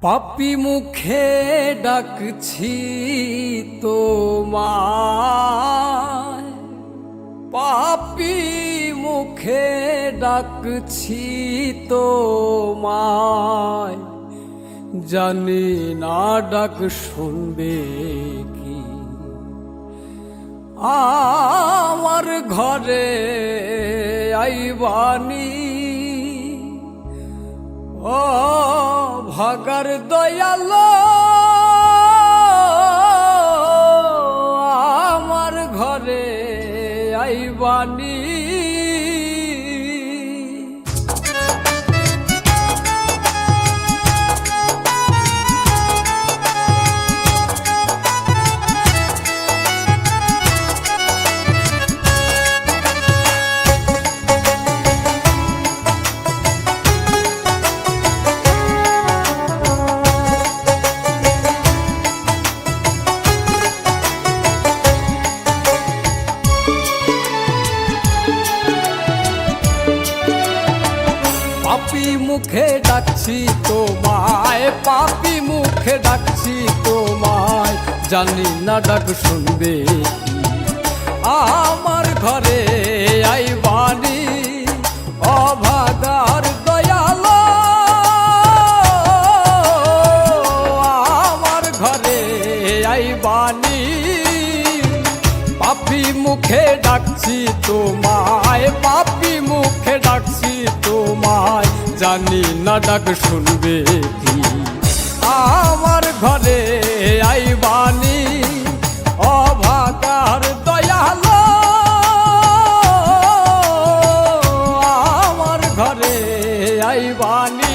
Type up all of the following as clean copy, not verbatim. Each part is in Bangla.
পাপি মুখে ডাকছি তোমায়, পাপি মুখে ডাকছি তোমায়, জানি না ডাক শুনবে কি আমার ঘরে আইবানি। ও ভাগার দয়ালো আমার ঘরে আইবানি। পাপি মুখে ডাকছি তোমায়, পাপি মুখে ডাকছি তোমায়, জানি না ডাক শুনবে আমার ঘরে আইবানি। অভাগার দয়ালো আমার ঘরে আইবানি। পাপি মুখে ডাকছি তোমায়, পাপি মুখে ডাকছি তোমায়, জানি না ডাক শুনবে কি আমার ঘরে আইবানি। অভাগার দয়ালো আমার ঘরে আইবানি।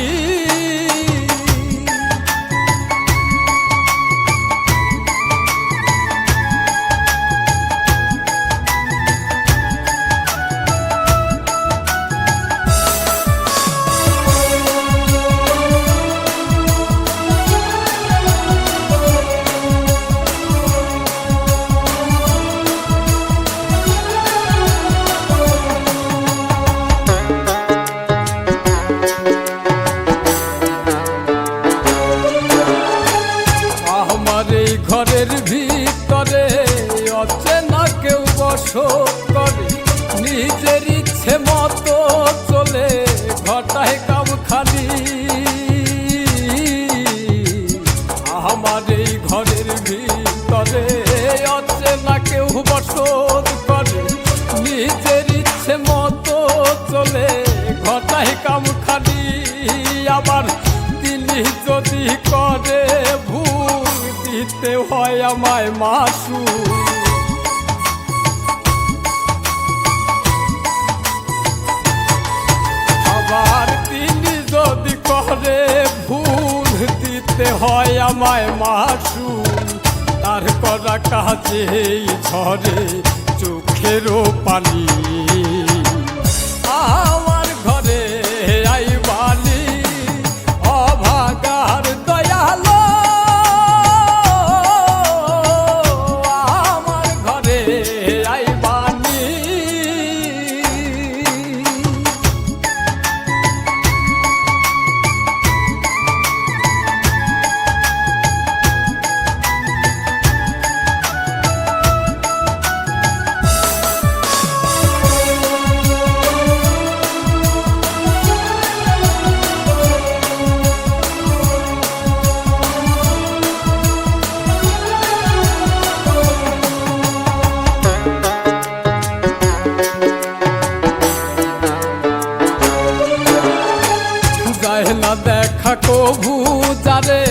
ঘরের ভিতরে অচেনা কেউ বসত করে, নিজের ইচ্ছে মতো চলে ঘটায় কাম খালি। আমার এই ঘরের ভিতরে অচেনা কেউ বসত করে, নিজের ইচ্ছে মতো চলে ঘটায় কাম খালি। আবার তিনি যদি করে ভুল দিতে হয় আমায় মাসু। আবার তিনি যদি করে ভুল দিতে হয় আমায় মাসু। তার করা কাজেই ঝরে চোখেরও পানি আমার ঘরে আইবানি। অভাগার দয়ালো আমার ঘরে আইবানি। না দেখা কভু যারে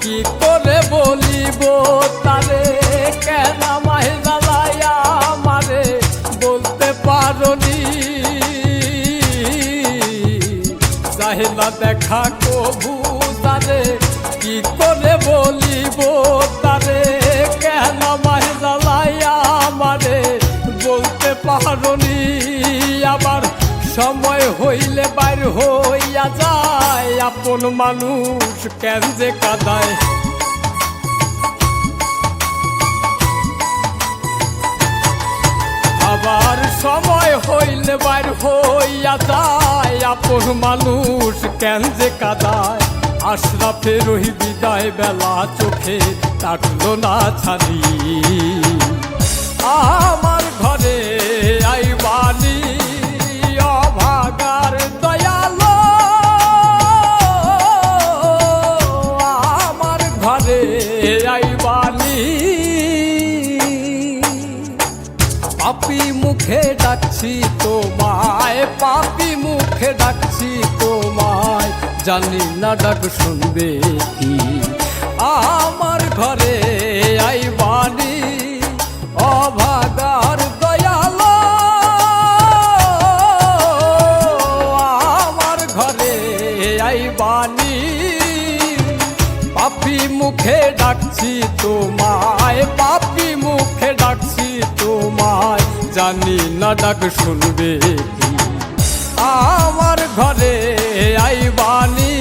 কি করে বলিব তারে, কেন আমায় জ্বালাইয়া আমারে বলতে পারনি। চাহে না দেখা কভু যারে কি করে বলিব তারে, কেন আমায় জ্বালাইয়া আমারে বলতে পারনি। আবার সময় হইলে বাইর হইয়া যায়, আপন মানুষ কেন যে কাঁদায়। আবার সময় হইলে বাইর হইয়া যায়, আপন মানুষ কেন যে কাঁদায় আশরাফের ওই বিদায় বেলা চোখে কাটলো না ছানি আমার ঘরে আইবানি অভাগার দয়ালো আমার ঘরে আইবানি পাপি মুখে ডাকছি তোমায় পাপি মুখে ডাকছি তোমায় জানি না ডাক শুনবে কি আমার ঘরে আইবানি অভাগার দয়ালো আমার ঘরে আইবানি পাপি মুখে ডাকছি তোমায় পাপি মুখে ডাকছি তোমায় জানি না ডাক শুনবে কি আমার ঘরে আইবানি